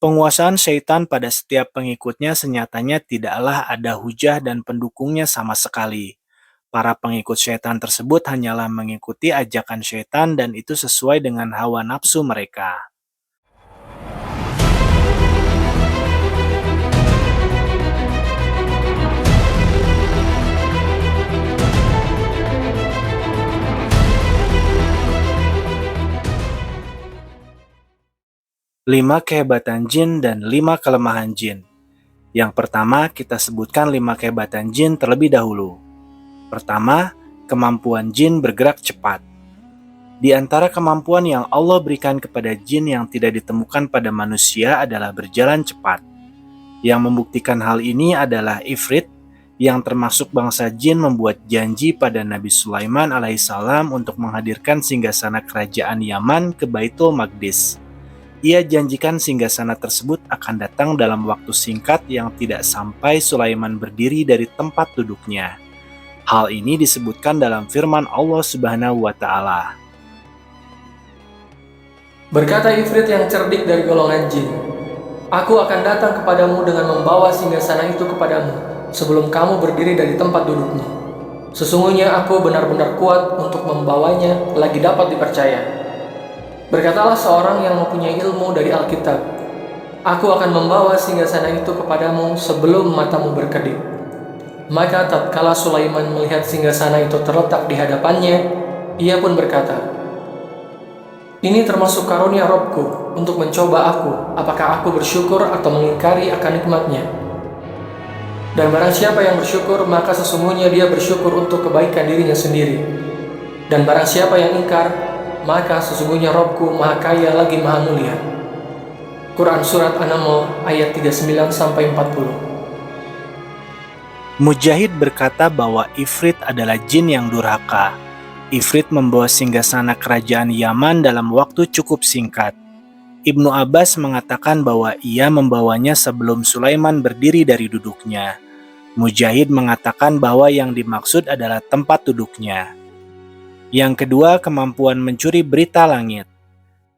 Penguasaan syaitan pada setiap pengikutnya senyatanya tidaklah ada hujah dan pendukungnya sama sekali. Para pengikut syaitan tersebut hanyalah mengikuti ajakan syaitan dan itu sesuai dengan hawa nafsu mereka. Lima kehebatan jin dan 5 kelemahan jin. Yang pertama, kita sebutkan 5 kehebatan jin terlebih dahulu. Pertama, kemampuan jin bergerak cepat. Di antara kemampuan yang Allah berikan kepada jin yang tidak ditemukan pada manusia adalah berjalan cepat. Yang membuktikan hal ini adalah Ifrit, yang termasuk bangsa jin membuat janji pada Nabi Sulaiman alaihissalam untuk menghadirkan singgasana kerajaan Yaman ke Baitul Maqdis. Ia janjikan singgasana tersebut akan datang dalam waktu singkat yang tidak sampai Sulaiman berdiri dari tempat duduknya. Hal ini disebutkan dalam firman Allah Subhanahu wa Ta'ala. Berkata Ifrit yang cerdik dari golongan jin, "Aku akan datang kepadamu dengan membawa singgasana itu kepadamu sebelum kamu berdiri dari tempat dudukmu. Sesungguhnya aku benar-benar kuat untuk membawanya lagi dapat dipercaya." Berkatalah seorang yang mempunyai ilmu dari Alkitab, "Aku akan membawa singgasana itu kepadamu sebelum matamu berkedip." Maka tatkala Sulaiman melihat singgasana itu terletak di hadapannya, ia pun berkata, "Ini termasuk karunia Robku untuk mencoba aku, apakah aku bersyukur atau mengingkari akan nikmatnya. Dan barang siapa yang bersyukur, maka sesungguhnya dia bersyukur untuk kebaikan dirinya sendiri. Dan barang siapa yang ingkar, maka sesungguhnya Robku maha kaya lagi maha mulia." Quran Surat An-Naml ayat 39-40. Mujahid berkata bahwa Ifrit adalah jin yang durhaka. Ifrit membawa singgasana kerajaan Yaman dalam waktu cukup singkat. Ibnu Abbas mengatakan bahwa ia membawanya sebelum Sulaiman berdiri dari duduknya. Mujahid mengatakan bahwa yang dimaksud adalah tempat duduknya. Yang kedua, kemampuan mencuri berita langit.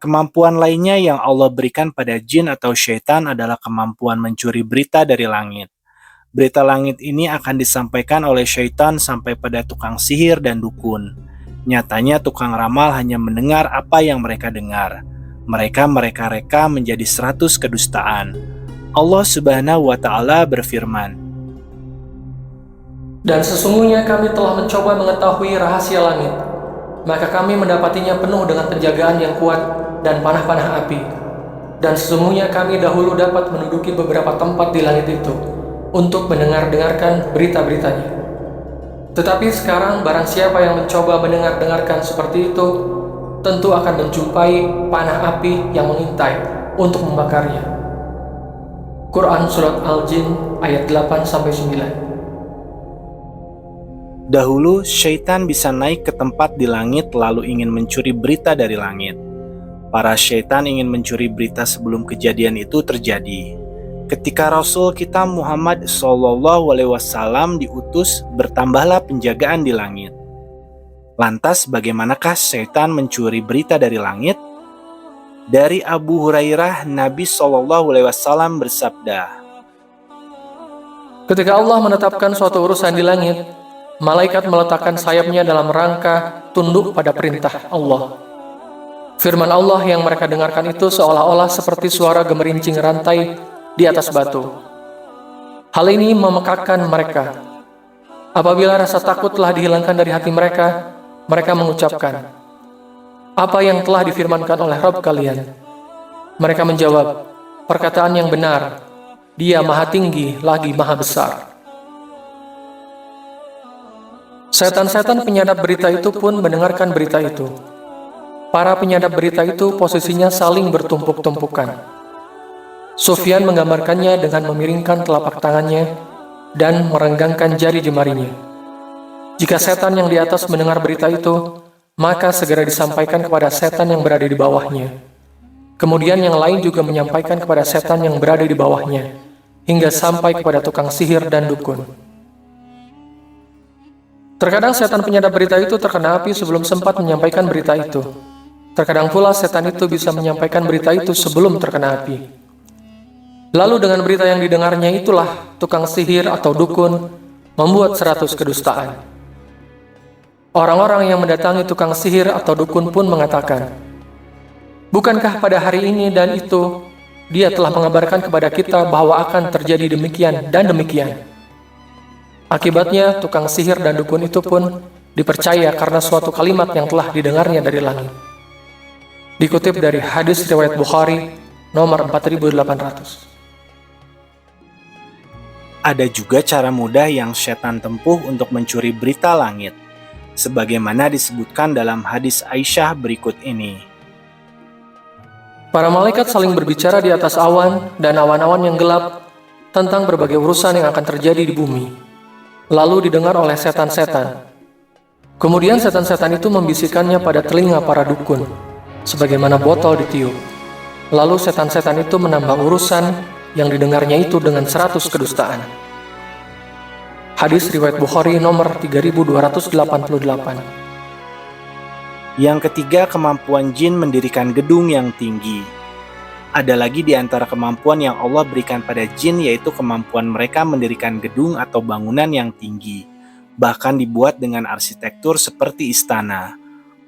Kemampuan lainnya yang Allah berikan pada jin atau syaitan adalah kemampuan mencuri berita dari langit. Berita langit ini akan disampaikan oleh syaitan sampai pada tukang sihir dan dukun. Nyatanya tukang ramal hanya mendengar apa yang mereka dengar. Mereka mereka-reka menjadi 100 kedustaan. Allah Subhanahu wa Ta'ala berfirman, "Dan sesungguhnya kami telah mencoba mengetahui rahasia langit, maka kami mendapatinya penuh dengan penjagaan yang kuat dan panah-panah api. Dan sesungguhnya kami dahulu dapat menduduki beberapa tempat di langit itu untuk mendengar-dengarkan berita-beritanya. Tetapi sekarang barang siapa yang mencoba mendengar-dengarkan seperti itu, tentu akan menjumpai panah api yang mengintai untuk membakarnya." Quran Surat Al-Jin ayat 8-9. dahulu syaitan bisa naik ke tempat di langit lalu ingin mencuri berita dari langit. Para syaitan ingin mencuri berita sebelum kejadian itu terjadi. Ketika Rasul kita Muhammad SAW diutus, bertambahlah penjagaan di langit. Lantas bagaimanakah syaitan mencuri berita dari langit? Dari Abu Hurairah, Nabi SAW bersabda, Ketika Allah menetapkan suatu urusan di langit, malaikat meletakkan sayapnya dalam rangka tunduk pada perintah Allah. Firman Allah yang mereka dengarkan itu seolah-olah seperti suara gemerincing rantai di atas batu. Hal ini memekakkan mereka. Apabila rasa takut telah dihilangkan dari hati mereka, mereka mengucapkan, "Apa yang telah difirmankan oleh Rabb kalian?" Mereka menjawab, "Perkataan yang benar, Dia maha tinggi lagi maha besar." Setan-setan penyadap berita itu pun mendengarkan berita itu. Para penyadap berita itu posisinya saling bertumpuk-tumpukan. Sufyan menggambarkannya dengan memiringkan telapak tangannya dan merenggangkan jari jemarinya. Jika setan yang di atas mendengar berita itu, maka segera disampaikan kepada setan yang berada di bawahnya. Kemudian yang lain juga menyampaikan kepada setan yang berada di bawahnya, hingga sampai kepada tukang sihir dan dukun. Terkadang setan penyadap berita itu terkena api sebelum sempat menyampaikan berita itu. Terkadang pula setan itu bisa menyampaikan berita itu sebelum terkena api. Lalu dengan berita yang didengarnya itulah tukang sihir atau dukun membuat 100 kedustaan. Orang-orang yang mendatangi tukang sihir atau dukun pun mengatakan, "Bukankah pada hari ini dan itu, dia telah mengabarkan kepada kita bahwa akan terjadi demikian dan demikian." Akibatnya, tukang sihir dan dukun itu pun dipercaya karena suatu kalimat yang telah didengarnya dari langit. Dikutip dari hadis riwayat Bukhari nomor 4800. Ada juga cara mudah yang setan tempuh untuk mencuri berita langit, sebagaimana disebutkan dalam hadis Aisyah berikut ini. Para malaikat saling berbicara di atas awan dan awan-awan yang gelap tentang berbagai urusan yang akan terjadi di bumi. Lalu didengar oleh setan-setan. Kemudian setan-setan itu membisikkannya pada telinga para dukun, sebagaimana botol ditiup. Lalu setan-setan itu menambah urusan yang didengarnya itu dengan 100 kedustaan. Hadis riwayat Bukhari nomor 3288. Yang ketiga, kemampuan jin mendirikan gedung yang tinggi. Ada lagi di antara kemampuan yang Allah berikan pada jin, yaitu kemampuan mereka mendirikan gedung atau bangunan yang tinggi, bahkan dibuat dengan arsitektur seperti istana.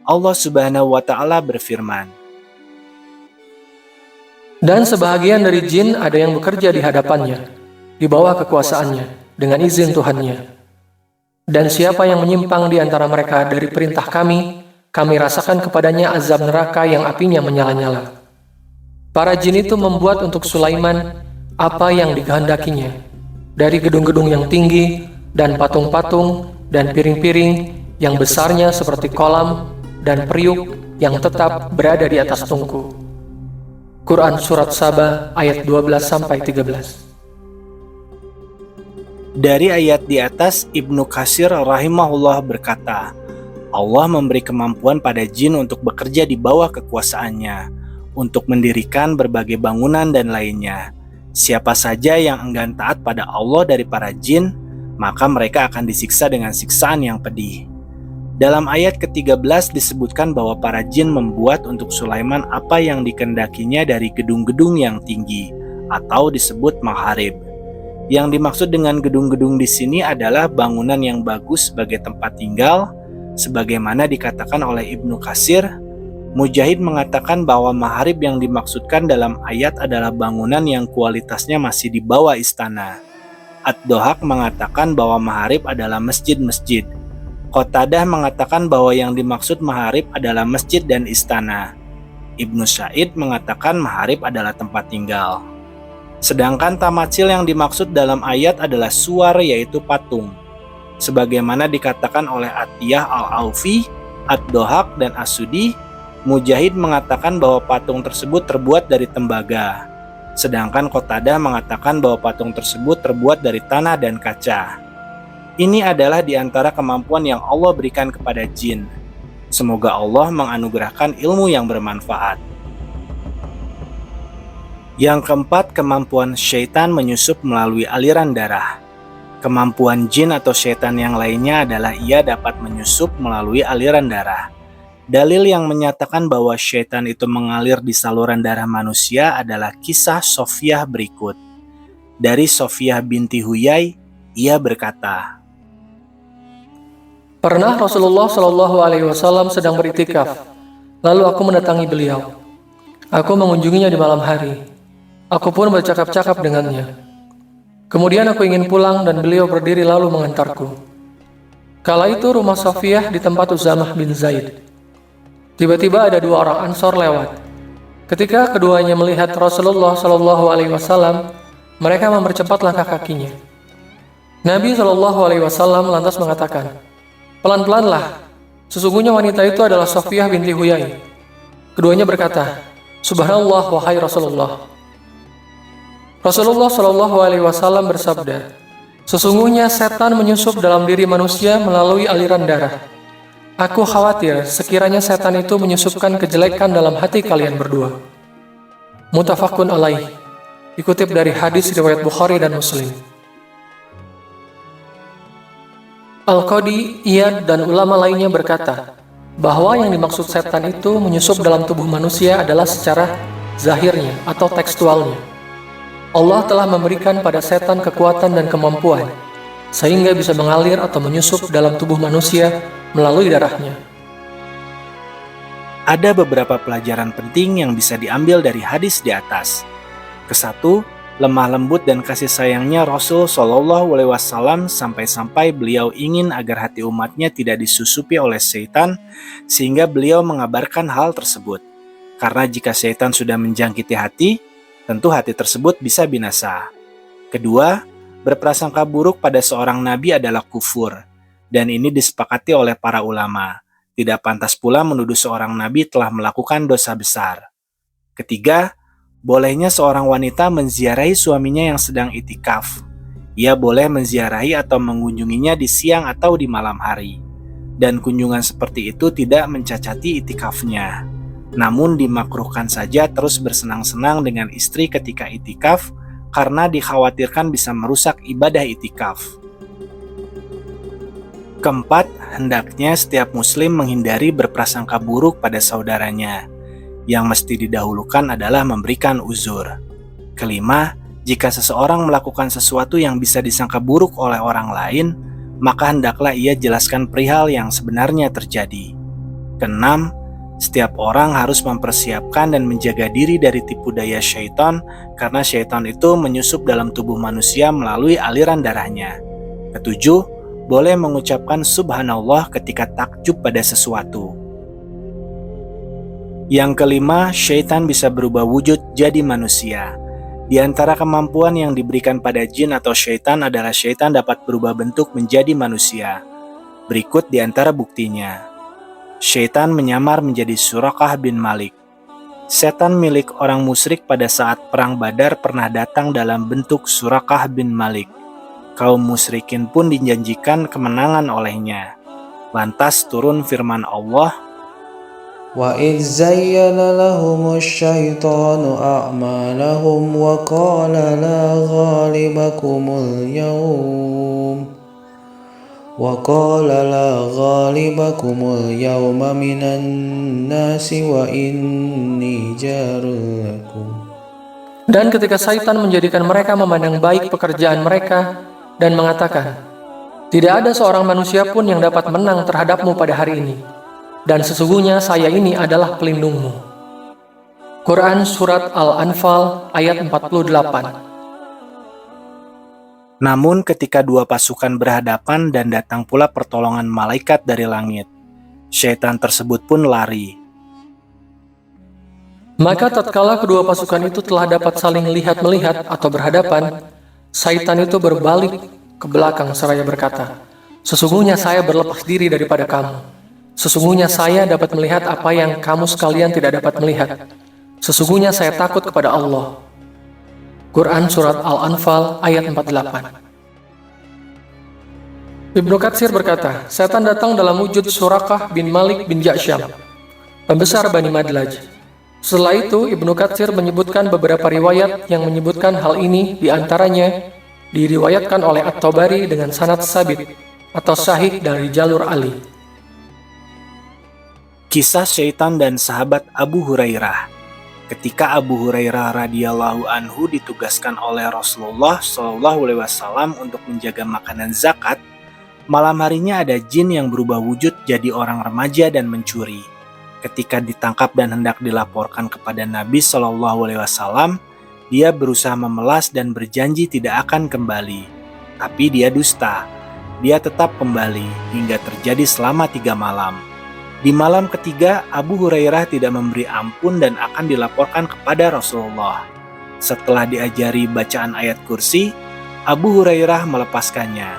Allah Subhanahu wa Ta'ala berfirman, Dan sebahagian dari jin ada yang bekerja di hadapannya, di bawah kekuasaannya, dengan izin Tuhannya. Dan siapa yang menyimpang di antara mereka dari perintah kami rasakan kepadanya azab neraka yang apinya menyala-nyala. Para jin itu membuat untuk Sulaiman apa yang dikehendakinya, dari gedung-gedung yang tinggi, dan patung-patung, dan piring-piring yang besarnya seperti kolam, dan periuk yang tetap berada di atas tungku. Quran Surat Saba ayat 12-13. Dari ayat di atas, Ibnu Katsir rahimahullah berkata, Allah memberi kemampuan pada jin untuk bekerja di bawah kekuasaannya, untuk mendirikan berbagai bangunan dan lainnya. Siapa saja yang enggan taat pada Allah dari para jin, maka mereka akan disiksa dengan siksaan yang pedih. Dalam ayat ke-13 disebutkan bahwa para jin membuat untuk Sulaiman apa yang dikehendakinya dari gedung-gedung yang tinggi, atau disebut maharib. Yang dimaksud dengan gedung-gedung di sini adalah bangunan yang bagus sebagai tempat tinggal, sebagaimana dikatakan oleh Ibnu Katsir. Mujahid mengatakan bahwa maharib yang dimaksudkan dalam ayat adalah bangunan yang kualitasnya masih di bawah istana. Ad-Dohak mengatakan bahwa maharib adalah masjid-masjid. Qatadah mengatakan bahwa yang dimaksud maharib adalah masjid dan istana. Ibnu Sa'id mengatakan maharib adalah tempat tinggal. Sedangkan tamatsil yang dimaksud dalam ayat adalah suwar, yaitu patung. Sebagaimana dikatakan oleh Atiyah Al-Aufi, Ad-Dohak, dan As-Sudi, Mujahid mengatakan bahwa patung tersebut terbuat dari tembaga. Sedangkan Qatadah mengatakan bahwa patung tersebut terbuat dari tanah dan kaca. Ini adalah di antara kemampuan yang Allah berikan kepada jin. Semoga Allah menganugerahkan ilmu yang bermanfaat. Yang keempat, kemampuan syaitan menyusup melalui aliran darah. Kemampuan jin atau syaitan yang lainnya adalah ia dapat menyusup melalui aliran darah. Dalil yang menyatakan bahwa syaitan itu mengalir di saluran darah manusia adalah kisah Sofiyah berikut. Dari Sofiyah binti Huyai, ia berkata, Pernah Rasulullah Shallallahu Alaihi Wasallam sedang beriktikaf, lalu aku mendatangi beliau. Aku mengunjunginya di malam hari. Aku pun bercakap-cakap dengannya. Kemudian aku ingin pulang dan beliau berdiri lalu mengantarku. Kala itu rumah Sofiyah di tempat Uzamah bin Zaid. Tiba-tiba ada dua orang Ansor lewat. Ketika keduanya melihat Rasulullah Shallallahu Alaihi Wasallam, mereka mempercepat langkah kakinya. Nabi Shallallahu Alaihi Wasallam lantas mengatakan, "Pelan-pelanlah, sesungguhnya wanita itu adalah Sofiyah binti Huyai." Keduanya berkata, "Subhanallah, wahai Rasulullah." Rasulullah Shallallahu Alaihi Wasallam bersabda, "Sesungguhnya setan menyusup dalam diri manusia melalui aliran darah. Aku khawatir sekiranya setan itu menyusupkan kejelekan dalam hati kalian berdua." Muttafaqun alaih. Dikutip dari hadis riwayat Bukhari dan Muslim. Al-Qadi, Iyad, dan ulama lainnya berkata bahwa yang dimaksud setan itu menyusup dalam tubuh manusia adalah secara zahirnya atau tekstualnya. Allah telah memberikan pada setan kekuatan dan kemampuan, sehingga bisa mengalir atau menyusup dalam tubuh manusia melalui darahnya. Ada beberapa pelajaran penting yang bisa diambil dari hadis di atas. Kesatu, lemah lembut dan kasih sayangnya Rasul Shallallahu Alaihi Wasallam sampai-sampai beliau ingin agar hati umatnya tidak disusupi oleh syaitan, sehingga beliau mengabarkan hal tersebut. Karena jika syaitan sudah menjangkiti hati, tentu hati tersebut bisa binasa. Kedua, berprasangka buruk pada seorang nabi adalah kufur, dan ini disepakati oleh para ulama. Tidak pantas pula menuduh seorang nabi telah melakukan dosa besar. Ketiga, bolehnya seorang wanita menziarahi suaminya yang sedang itikaf. Ia boleh menziarahi atau mengunjunginya di siang atau di malam hari. Dan kunjungan seperti itu tidak mencacati itikafnya. Namun dimakruhkan saja terus bersenang-senang dengan istri ketika itikaf karena dikhawatirkan bisa merusak ibadah itikaf. Keempat, hendaknya setiap muslim menghindari berprasangka buruk pada saudaranya. Yang mesti didahulukan adalah memberikan uzur. Kelima, jika seseorang melakukan sesuatu yang bisa disangka buruk oleh orang lain, maka hendaklah ia jelaskan perihal yang sebenarnya terjadi. Keenam, setiap orang harus mempersiapkan dan menjaga diri dari tipu daya syaitan, karena syaitan itu menyusup dalam tubuh manusia melalui aliran darahnya. Ketujuh, boleh mengucapkan subhanallah ketika takjub pada sesuatu. Yang kelima, syaitan bisa berubah wujud jadi manusia. Di antara kemampuan yang diberikan pada jin atau syaitan adalah syaitan dapat berubah bentuk menjadi manusia. Berikut di antara buktinya. Syaitan menyamar menjadi Surakah bin Malik. Setan milik orang musyrik pada saat perang Badar pernah datang dalam bentuk Surakah bin Malik. Kaum musyrikin pun dijanjikan kemenangan olehnya. Lantas turun firman Allah, وَإِذْ زَيَّنَ لَهُمُ الشَّيْطَانُ أَعْمَالَهُمْ وَقَالَ لَا غَالِبَكُمُ الْيَوْمَ مِنَ النَّاسِ وَإِنِّي جَارٌ لَكُمْ. Dan ketika syaitan menjadikan mereka memandang baik pekerjaan mereka dan mengatakan, tidak ada seorang manusia pun yang dapat menang terhadapmu pada hari ini. Dan sesungguhnya saya ini adalah pelindungmu. Quran Surat Al-Anfal ayat 48. namun ketika dua pasukan berhadapan dan datang pula pertolongan malaikat dari langit, syaitan tersebut pun lari. Maka tatkala kedua pasukan itu telah dapat saling lihat-melihat atau berhadapan, syaitan itu berbalik ke belakang seraya berkata, sesungguhnya saya berlepas diri daripada kamu. Sesungguhnya saya dapat melihat apa yang kamu sekalian tidak dapat melihat. Sesungguhnya saya takut kepada Allah. Quran Surat Al-Anfal ayat 48. Ibnu Katsir berkata, setan datang dalam wujud Surakah bin Malik bin Ja'syam, pembesar Bani Madlaj. Setelah itu, Ibnu Katsir menyebutkan beberapa riwayat yang menyebutkan hal ini, diantaranya diriwayatkan oleh At-Tabari dengan sanad sabit atau sahih dari jalur Ali. Kisah syaitan dan sahabat Abu Hurairah. Ketika Abu Hurairah radhiyallahu anhu ditugaskan oleh Rasulullah Shallallahu Alaihi Wasallam untuk menjaga makanan zakat, malam harinya ada jin yang berubah wujud jadi orang remaja dan mencuri. Ketika ditangkap dan hendak dilaporkan kepada Nabi Shallallahu Alaihi Wasallam, dia berusaha memelas dan berjanji tidak akan kembali. Tapi dia dusta. Dia tetap kembali hingga terjadi selama 3 malam. Di malam ketiga, Abu Hurairah tidak memberi ampun dan akan dilaporkan kepada Rasulullah. Setelah diajari bacaan ayat kursi, Abu Hurairah melepaskannya.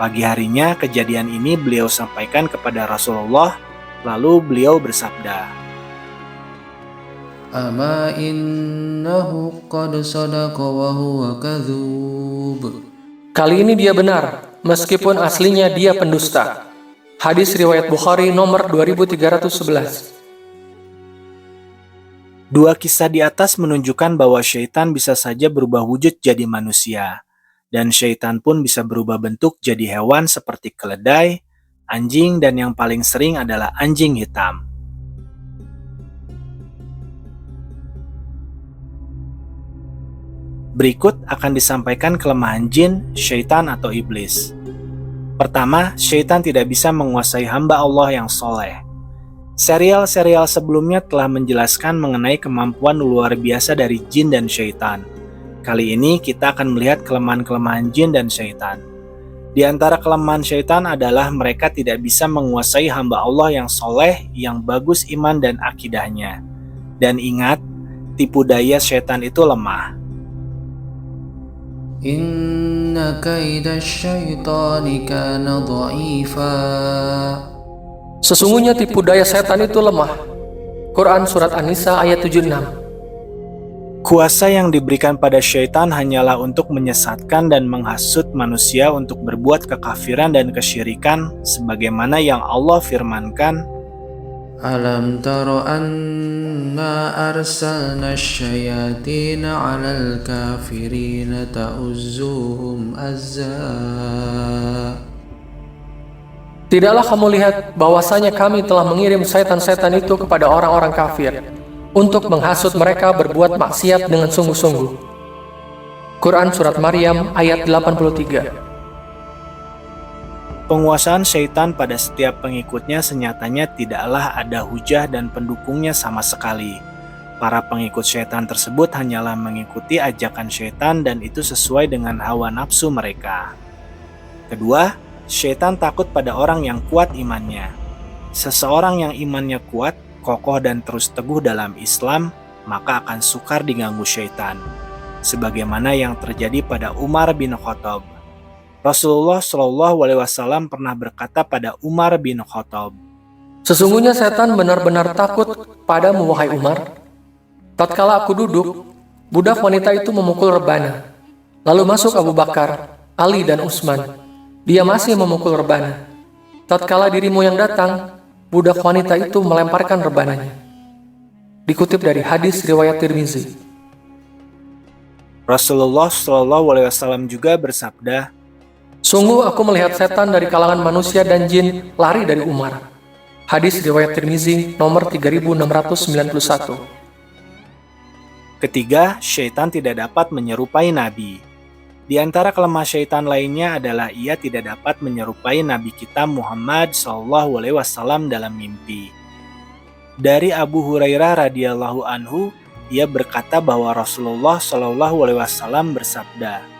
Pagi harinya, kejadian ini beliau sampaikan kepada Rasulullah, lalu beliau bersabda, Ama innahu qad sadaqa wa huwa kadzub. Kali ini dia benar, meskipun aslinya dia pendusta. Hadis riwayat Bukhari nomor 2311. Dua kisah di atas menunjukkan bahwa syaitan bisa saja berubah wujud jadi manusia, dan syaitan pun bisa berubah bentuk jadi hewan seperti keledai, anjing, dan yang paling sering adalah anjing hitam. Berikut akan disampaikan kelemahan jin, syaitan atau iblis. Pertama, syaitan tidak bisa menguasai hamba Allah yang soleh. Serial-serial sebelumnya telah menjelaskan mengenai kemampuan luar biasa dari jin dan syaitan. Kali ini kita akan melihat kelemahan-kelemahan jin dan syaitan. Di antara kelemahan syaitan adalah mereka tidak bisa menguasai hamba Allah yang soleh, yang bagus iman dan akidahnya. Dan ingat, tipu daya syaitan itu lemah. Inna kaida syaitani kana dha'ifa. Sesungguhnya tipu daya setan itu lemah. Quran Surat An-Nisa ayat 76. Kuasa yang diberikan pada syaitan hanyalah untuk menyesatkan dan menghasut manusia untuk berbuat kekafiran dan kesyirikan, sebagaimana yang Allah firmankan, Alam tara anna arsalna syayatina 'alal kafirina ta'uzzuhum azza. Tidaklah kamu lihat bahwasanya kami telah mengirim setan-setan itu kepada orang-orang kafir untuk menghasut mereka berbuat maksiat dengan sungguh-sungguh. Quran Surat Maryam ayat 83. penguasaan syaitan pada setiap pengikutnya senyatanya tidaklah ada hujah dan pendukungnya sama sekali. Para pengikut syaitan tersebut hanyalah mengikuti ajakan syaitan dan itu sesuai dengan hawa nafsu mereka. Kedua, syaitan takut pada orang yang kuat imannya. Seseorang yang imannya kuat, kokoh dan terus teguh dalam Islam, maka akan sukar diganggu syaitan. Sebagaimana yang terjadi pada Umar bin Khattab. Rasulullah SAW pernah berkata pada Umar bin Khattab, Sesungguhnya setan benar-benar takut padamu, wahai Umar. Tatkala aku duduk, budak wanita itu memukul rebana. Lalu masuk Abu Bakar, Ali dan Utsman. Dia masih memukul rebana. Tatkala dirimu yang datang, budak wanita itu melemparkan rebananya. Dikutip dari hadis riwayat Tirmizi. Rasulullah SAW juga bersabda, Sungguh aku melihat setan dari kalangan manusia dan jin lari dari Umar. Hadis riwayat Tirmizi nomor 3691. Ketiga, syaitan tidak dapat menyerupai Nabi. Di antara kelemahan syaitan lainnya adalah ia tidak dapat menyerupai Nabi kita Muhammad SAW dalam mimpi. Dari Abu Hurairah radhiyallahu anhu, ia berkata bahwa Rasulullah SAW bersabda,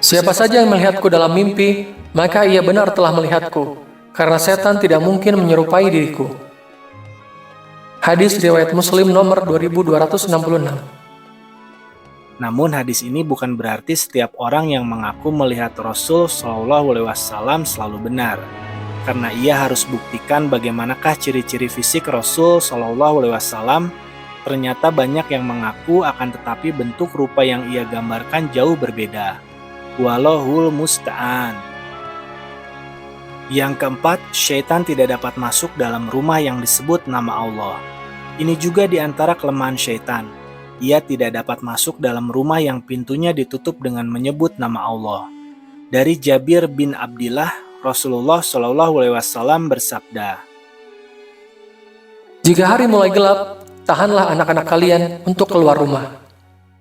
Siapa saja yang melihatku dalam mimpi, maka ia benar telah melihatku, karena setan tidak mungkin menyerupai diriku. Hadis riwayat Muslim nomor 2266. Namun hadis ini bukan berarti setiap orang yang mengaku melihat Rasul SAW selalu benar, karena ia harus buktikan bagaimanakah ciri-ciri fisik Rasul SAW. Ternyata banyak yang mengaku akan tetapi bentuk rupa yang ia gambarkan jauh berbeda. Wallahul musta'an. Yang keempat, syaitan tidak dapat masuk dalam rumah yang disebut nama Allah. Ini juga di antara kelemahan syaitan. Ia tidak dapat masuk dalam rumah yang pintunya ditutup dengan menyebut nama Allah. Dari Jabir bin Abdillah, Rasulullah SAW bersabda, Jika hari mulai gelap, tahanlah anak-anak kalian untuk keluar rumah,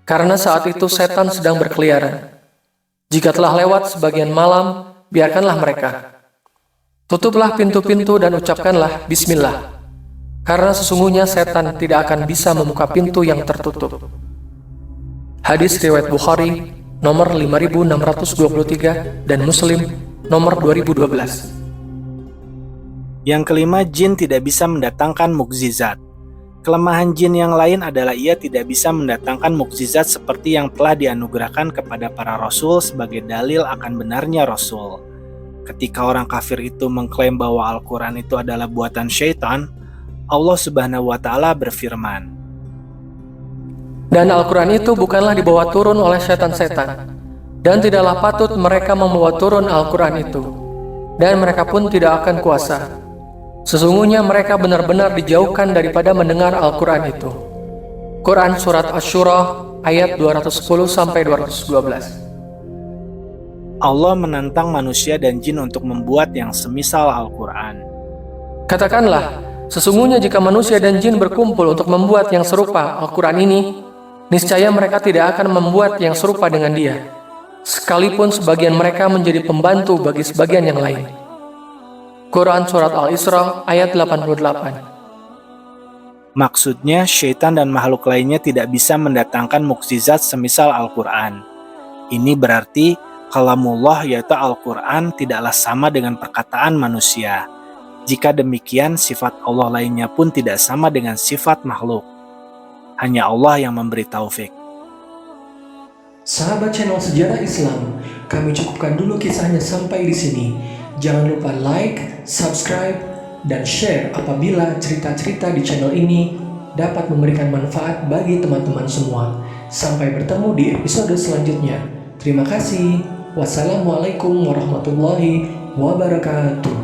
karena saat itu setan sedang berkeliaran. Jika telah lewat sebagian malam, biarkanlah mereka. Tutuplah pintu-pintu dan ucapkanlah Bismillah, karena sesungguhnya setan tidak akan bisa membuka pintu yang tertutup. Hadis riwayat Bukhari nomor 5623 dan Muslim nomor 2012. Yang kelima, jin tidak bisa mendatangkan mukjizat. Kelemahan jin yang lain adalah ia tidak bisa mendatangkan mukjizat seperti yang telah dianugerahkan kepada para rasul sebagai dalil akan benarnya rasul. Ketika orang kafir itu mengklaim bahwa Al-Quran itu adalah buatan syaitan, Allah Subhanahu wa Ta'ala berfirman, Dan Al-Quran itu bukanlah dibawa turun oleh setan-setan, dan tidaklah patut mereka membawa turun Al-Quran itu, dan mereka pun tidak akan kuasa. Sesungguhnya mereka benar-benar dijauhkan daripada mendengar Al-Quran itu. Quran Surat Asy-Syura ayat 210-212. Allah menantang manusia dan jin untuk membuat yang semisal Al-Quran. Katakanlah, sesungguhnya jika manusia dan jin berkumpul untuk membuat yang serupa Al-Quran ini, niscaya mereka tidak akan membuat yang serupa dengan dia, sekalipun sebagian mereka menjadi pembantu bagi sebagian yang lain. Quran Surat Al-Isra ayat 88. Maksudnya, syaitan dan makhluk lainnya tidak bisa mendatangkan mukjizat semisal Al-Quran. Ini berarti kalamullah yaitu Al-Quran tidaklah sama dengan perkataan manusia. Jika demikian, sifat Allah lainnya pun tidak sama dengan sifat makhluk. Hanya Allah yang memberi taufik. Sahabat channel Sejarah Islam, kami cukupkan dulu kisahnya sampai di sini. Jangan lupa like, subscribe, dan share apabila cerita-cerita di channel ini dapat memberikan manfaat bagi teman-teman semua. Sampai bertemu di episode selanjutnya. Terima kasih. Wassalamualaikum warahmatullahi wabarakatuh.